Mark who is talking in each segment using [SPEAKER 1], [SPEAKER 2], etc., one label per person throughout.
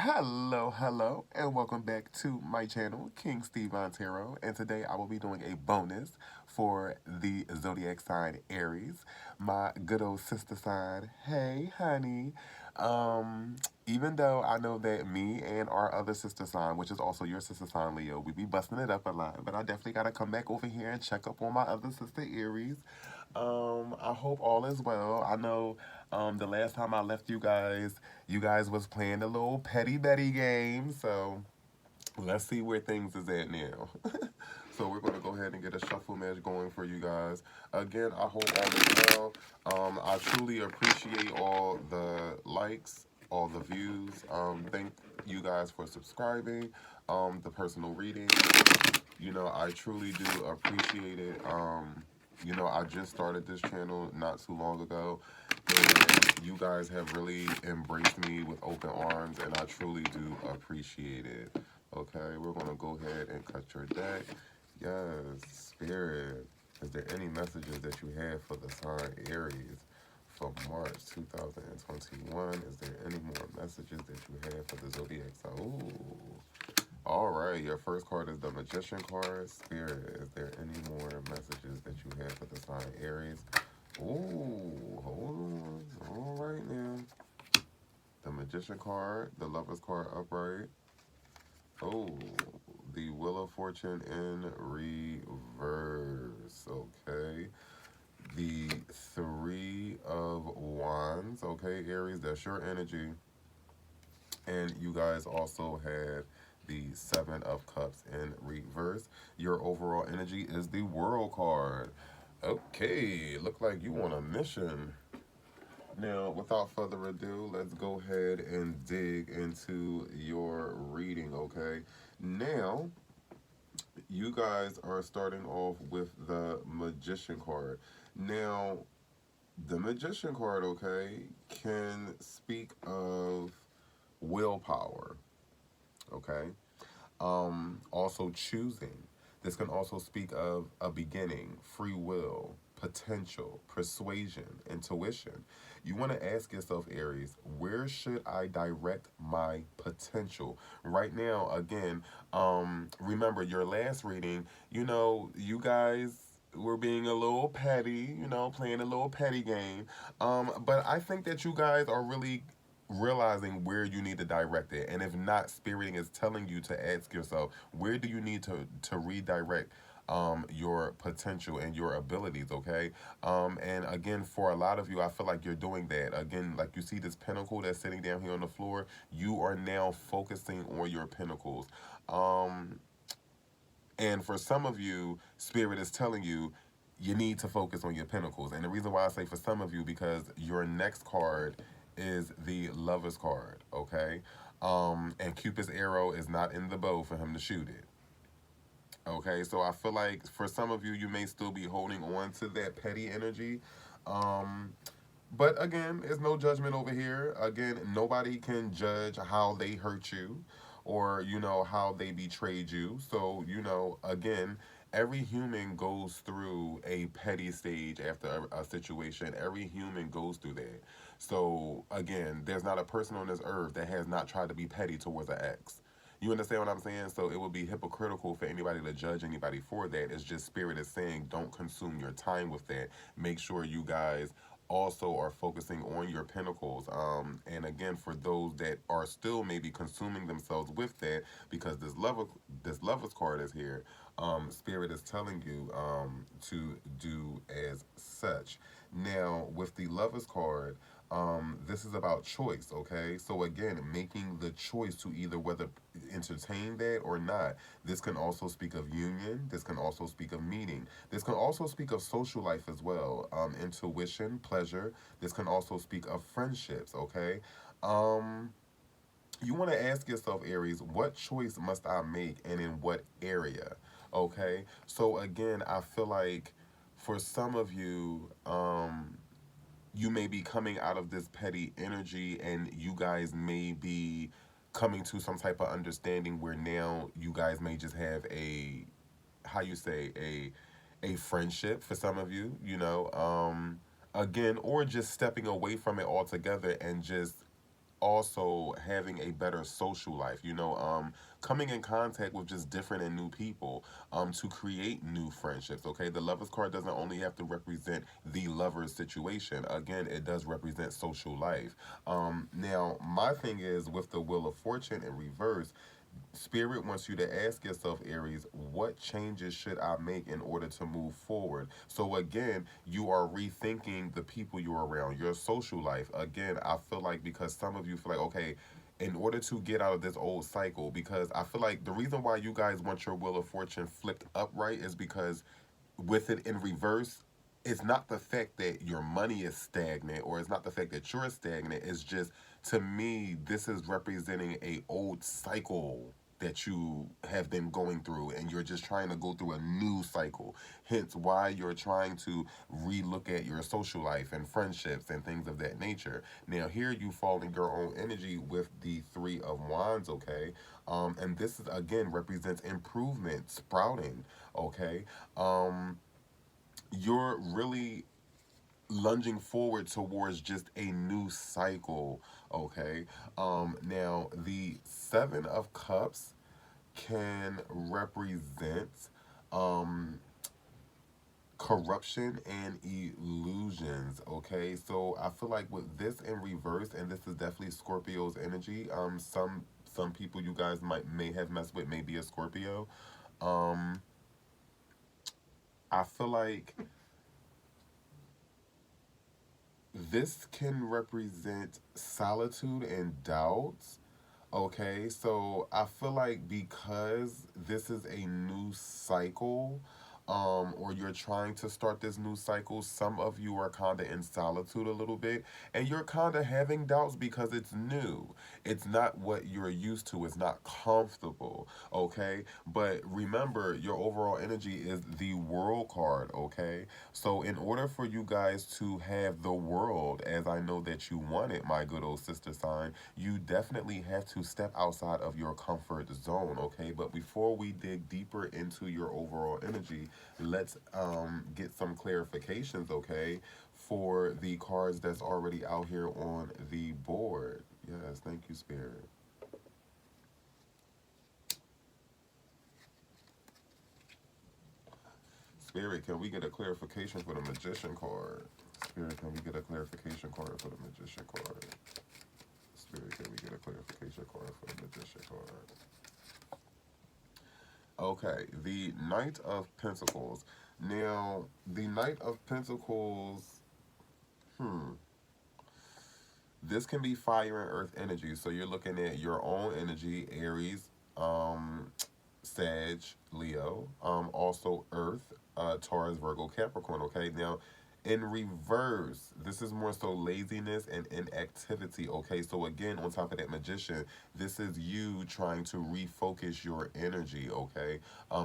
[SPEAKER 1] Hello, and welcome back to my channel, King Steve Montero. And today I will be doing a bonus for the zodiac sign Aries, my good old sister sign. Hey, honey. Um, Even though I know that me and our other sister sign, which is also your sister sign, Leo, we be busting it up a lot, but I definitely gotta come back over here and check up on my other sister Aries. I hope all is well. I know the last time I left you guys was playing a little petty Betty game, so let's see where things is at now. So we're gonna go ahead and get a shuffle match going for you guys. Again, I hope all is well. I truly appreciate all the likes, all the views. Thank you guys for subscribing. The personal reading. I truly do appreciate it. I just started this channel not too long ago, and you guys have really embraced me with open arms, and I truly do appreciate it. Okay, we're gonna go ahead and cut your deck. Yes, Spirit. Is there any messages that you have for the sign Aries for March 2021? Is there any more messages that you have for the zodiac sign? Ooh. All right, your first card is the Magician card. Spirit, is there any more messages that you have for the sign Aries? Ooh, hold on. All right now. The Magician card, the Lover's card upright. Oh, the Wheel of Fortune in reverse. Okay. The Three of Wands. Okay, Aries, that's your energy. And you guys also have the Seven of Cups in reverse. Your overall energy is the World card. Okay, look like you on a mission. Now, without further ado, let's go ahead and dig into your reading, okay? Now, you guys are starting off with the Magician card. Now, the Magician card, okay, can speak of willpower, okay? Also choosing. This can also speak of a beginning, free will, potential, persuasion, intuition. You want to ask yourself, Aries, where should I direct my potential? Right now, again, remember your last reading, you guys were being a little petty, playing a little petty game. But I think that you guys are really realizing where you need to direct it, and if not, spiriting is telling you to ask yourself, where do you need to redirect your potential and your abilities, okay? And again, for a lot of you, I feel like you're doing that. Again, like you see this pinnacle that's sitting down here on the floor, you are now focusing on your pinnacles. um and for some of you, spirit is telling you you need to focus on your pinnacles. And the reason why I say for some of you, because your next card is the Lover's card, okay? And Cupid's arrow is not in the bow for him to shoot it. Okay, so I feel like for some of you, you may still be holding on to that petty energy. Um, but again, there's no judgment over here. Again, nobody can judge how they hurt you or, how they betrayed you. So, again, every human goes through a petty stage after a situation. Every human goes through that. So, again, there's not a person on this earth that has not tried to be petty towards an ex. You understand what I'm saying? So it would be hypocritical for anybody to judge anybody for that. It's just spirit is saying don't consume your time with that. Make sure you guys also are focusing on your pinnacles. And again, for those that are still maybe consuming themselves with that, because this lover's card is here, spirit is telling you to do as such. Now, with the lover's card, this is about choice, okay? So again, making the choice to either whether entertain that or not. This can also speak of union. This can also speak of meeting. This can also speak of social life as well. Intuition, pleasure. This can also speak of friendships, okay? Um, you want to ask yourself, Aries, what choice must I make and in what area? Okay? So again, I feel like for some of you, you may be coming out of this petty energy and you guys may be coming to some type of understanding where now you guys may just have a, how you say, a friendship for some of you, again, or just stepping away from it altogether and just also having a better social life, coming in contact with just different and new people, to create new friendships. Okay, the Lovers card doesn't only have to represent the lover's situation. Again, it does represent social life. Now, my thing is with the Wheel of Fortune in reverse. Spirit wants you to ask yourself, Aries, what changes should I make in order to move forward? So, again, you are rethinking the people you're around, your social life. Again, I feel like because some of you feel like, okay, in order to get out of this old cycle, because I feel like the reason why you guys want your Wheel of Fortune flipped upright is because with it in reverse, it's not the fact that your money is stagnant or it's not the fact that you're stagnant. It's just, to me, this is representing a old cycle that you have been going through, and you're just trying to go through a new cycle. Hence why you're trying to relook at your social life and friendships and things of that nature. Now here you fall in your own energy with the Three of Wands, okay? And this is again represents improvement, sprouting, okay? You're really lunging forward towards just a new cycle, okay? Now the Seven of Cups can represent um corruption and illusions, okay? So I feel like with this in reverse, and this is definitely Scorpio's energy, some people you guys may have messed with may be a Scorpio. um I feel like this can represent solitude and doubts. Okay, so I feel like because this is a new cycle, or you're trying to start this new cycle, some of you are kind of in solitude a little bit, and you're kind of having doubts because it's new. It's not what you're used to, it's not comfortable, okay? But remember, your overall energy is the World card, okay? So, in order for you guys to have the world as I know that you want it, my good old sister sign, you definitely have to step outside of your comfort zone, okay? But before we dig deeper into your overall energy, let's get some clarifications, okay, for the cards that's already out here on the board. Yes, thank you, Spirit. Spirit, can we get a clarification for the Magician card? Spirit, can we get a clarification card for the Magician card? Spirit, can we get a clarification card for the Magician card? Okay, the Knight of Pentacles. Now, the Knight of Pentacles, hmm, this can be fire and earth energy. So you're looking at your own energy, Aries, um, Sag, Leo, also Earth, Taurus, Virgo, Capricorn. Okay, now in reverse, this is more so laziness and inactivity. Okay, so again, on top of that Magician, this is you trying to refocus your energy. Okay,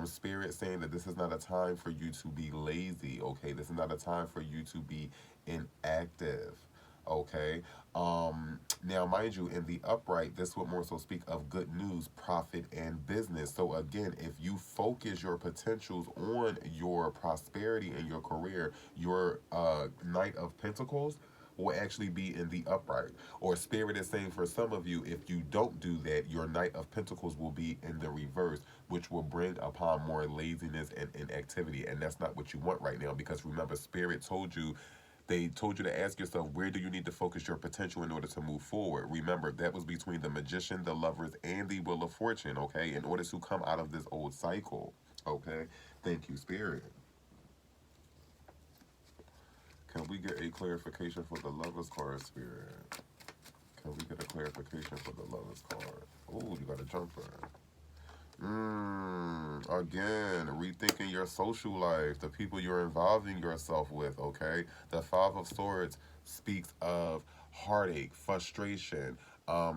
[SPEAKER 1] Spirit saying that this is not a time for you to be lazy. Okay, this is not a time for you to be inactive. Okay. Now, mind you, in the upright, this would more so speak of good news, profit, and business. So, again, if you focus your potentials on your prosperity and your career, your Knight of Pentacles will actually be in the upright. Or, Spirit is saying for some of you, if you don't do that, your Knight of Pentacles will be in the reverse, which will bring upon more laziness and inactivity. And that's not what you want right now because remember, Spirit told you they told you to ask yourself, where do you need to focus your potential in order to move forward? Remember, that was between the Magician, the Lovers, and the Wheel of Fortune, okay? In order to come out of this old cycle, okay? Thank you, Spirit. Can we get a clarification for the Lovers card, Spirit? Can we get a clarification for the Lovers card? Oh, you got a jumper. Again, rethinking your social life, the people you're involving yourself with, okay? The Five of Swords speaks of heartache, frustration,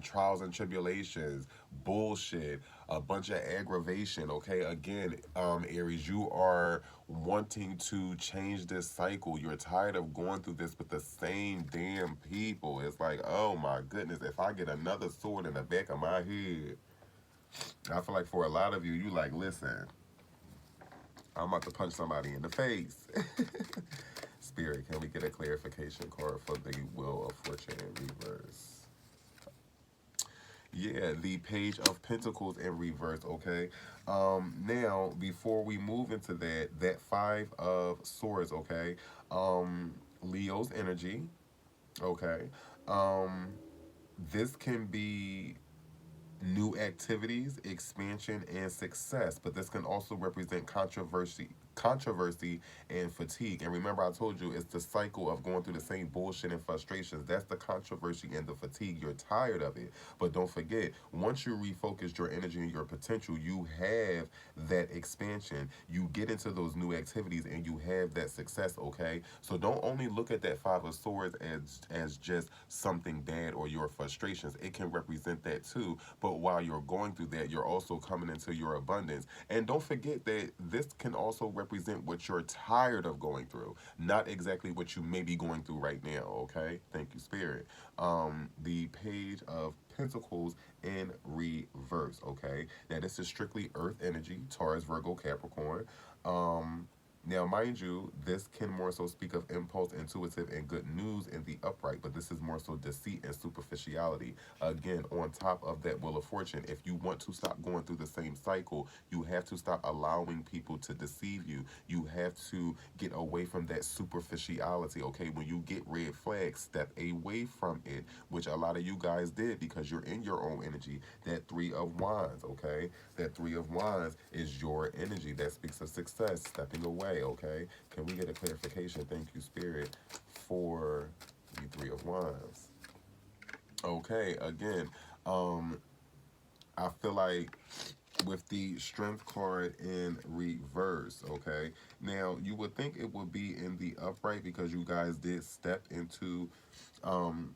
[SPEAKER 1] trials and tribulations, bullshit, a bunch of aggravation, okay? Again, Aries, you are wanting to change this cycle. You're tired of going through this with the same damn people. It's like, oh my goodness, if I get another sword in the back of my head, I feel like for a lot of you, you like, listen, I'm about to punch somebody in the face. Spirit, can we get a clarification card for the Wheel of Fortune in reverse? Yeah, the Page of Pentacles in reverse, okay? Now, before we move into that Five of Swords, okay? Leo's energy, okay? Um, this can be new activities, expansion, and success. But this can also represent controversy and fatigue. And remember, I told you it's the cycle of going through the same bullshit and frustrations. That's the controversy and the fatigue. You're tired of it. But don't forget, once you refocus your energy and your potential, you have that expansion. You get into those new activities and you have that success, okay? So don't only look at that Five of Swords as just something bad or your frustrations. It can represent that too. But while you're going through that, you're also coming into your abundance. And don't forget that this can also represent what you're tired of going through, not exactly what you may be going through right now, okay? Thank you, Spirit. The Page of Pentacles in reverse, okay? Now, this is strictly Earth energy, Taurus, Virgo, Capricorn. Um, Now, mind you, this can more so speak of impulse, intuitive, and good news in the upright, but this is more so deceit and superficiality. Again, on top of that Wheel of Fortune, if you want to stop going through the same cycle, you have to stop allowing people to deceive you. You have to get away from that superficiality, okay? When you get red flags, step away from it, which a lot of you guys did because you're in your own energy. That Three of Wands, okay? That Three of Wands is your energy. That speaks of success, stepping away, okay? Can we get a clarification? Thank you, Spirit, for the Three of Wands. Okay, again, um, I feel like with the Strength card in reverse, okay? Now, you would think it would be in the upright because um,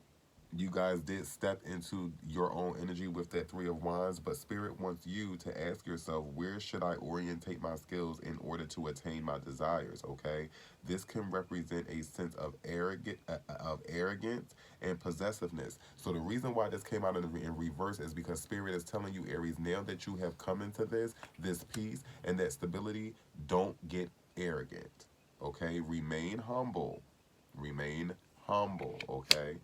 [SPEAKER 1] you guys did step into your own energy with that Three of Wands, but Spirit wants you to ask yourself, where should I orientate my skills in order to attain my desires, okay? This can represent a sense of arrogance and possessiveness. So the reason why this came out in reverse is because Spirit is telling you, Aries, now that you have come into this peace and that stability, don't get arrogant, okay? Remain humble, okay?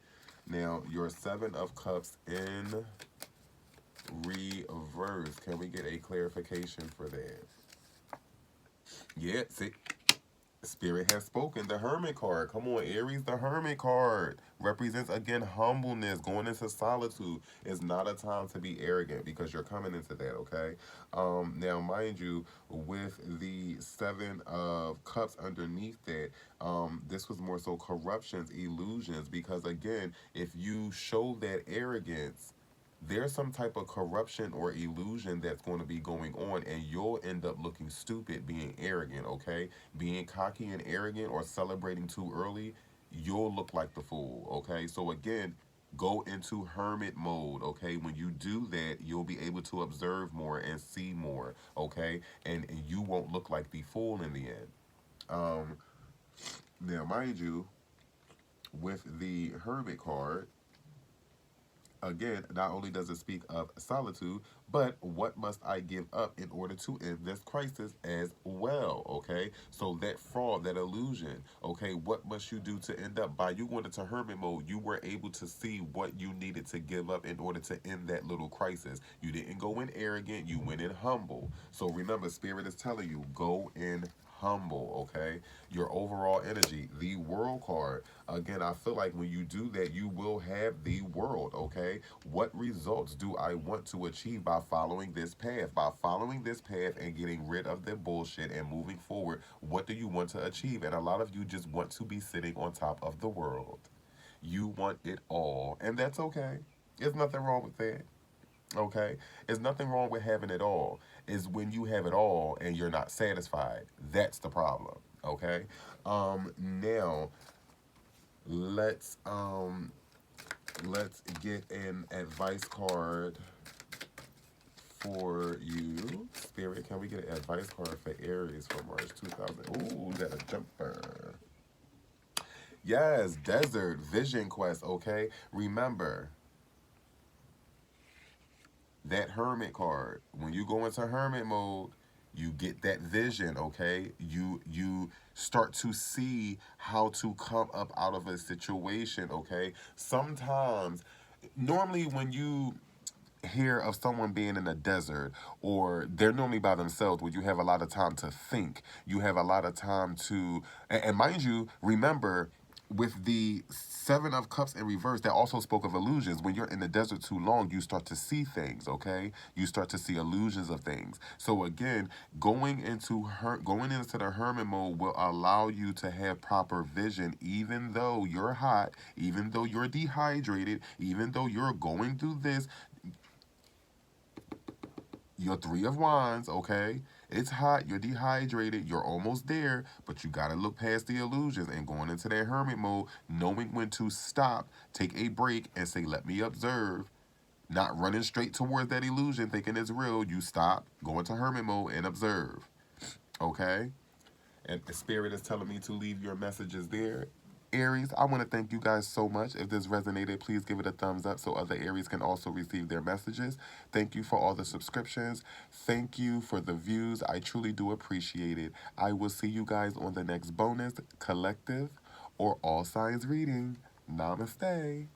[SPEAKER 1] Now, your Seven of Cups in reverse. Can we get a clarification for that? Yeah, see, Spirit has spoken. The Hermit card. Come on, Aries. The Hermit card represents, again, humbleness, going into solitude. It's not a time to be arrogant because you're coming into that, okay? Now, mind you, with the Seven of Cups underneath that, this was more so corruptions, illusions, because, again, if you show that arrogance, there's some type of corruption or illusion that's going to be going on, and you'll end up looking stupid being arrogant, okay? Being cocky and arrogant or celebrating too early, you'll look like the fool, okay? So, again, go into hermit mode, okay? When you do that, you'll be able to observe more and see more, okay? And you won't look like the fool in the end. Um, Now, mind you, with the hermit card, again, not only does it speak of solitude, but what must I give up in order to end this crisis as well, okay? So that fraud, that illusion, okay, what must you do to end up? By you going into hermit mode, you were able to see what you needed to give up in order to end that little crisis. You didn't go in arrogant, you went in humble. So remember, Spirit is telling you, go in humble, okay? Your overall energy, the World card. Again, I feel like when you do that, you will have the world, okay? What results do I want to achieve by following this path? By following this path and getting rid of the bullshit and moving forward, what do you want to achieve? And a lot of you just want to be sitting on top of the world. You want it all, and that's okay. There's nothing wrong with that. Okay? There's nothing wrong with having it all. Is when you have it all and you're not satisfied. That's the problem. Okay? Now let's get an advice card for you. Spirit, can we get an advice card for Aries for March 2000? Ooh, we got a jumper. Yes, desert vision quest, okay? Remember, that hermit card. When you go into hermit mode, you get that vision, okay? You start to see how to come up out of a situation, okay? Sometimes normally when you hear of someone being in a desert, or they're normally by themselves, where you have a lot of time to think, you have a lot of time to, and mind you, remember, with the Seven of Cups in reverse, that also spoke of illusions. When you're in the desert too long, you start to see things, okay? You start to see illusions of things. So again, going into the hermit mode will allow you to have proper vision, even though you're hot, even though you're dehydrated, even though you're going through this. Your Three of Wands, okay? It's hot, you're dehydrated, you're almost there, but you gotta look past the illusions and going into that hermit mode, knowing when to stop, take a break, and say, let me observe. Not running straight towards that illusion thinking it's real. You stop, go into hermit mode, and observe, okay? And the spirit is telling me to leave your messages there. Aries, I want to thank you guys so much. If this resonated, please give it a thumbs up so other Aries can also receive their messages. Thank you for all the subscriptions. Thank you for the views. I truly do appreciate it. I will see you guys on the next bonus, collective, or all signs reading. Namaste.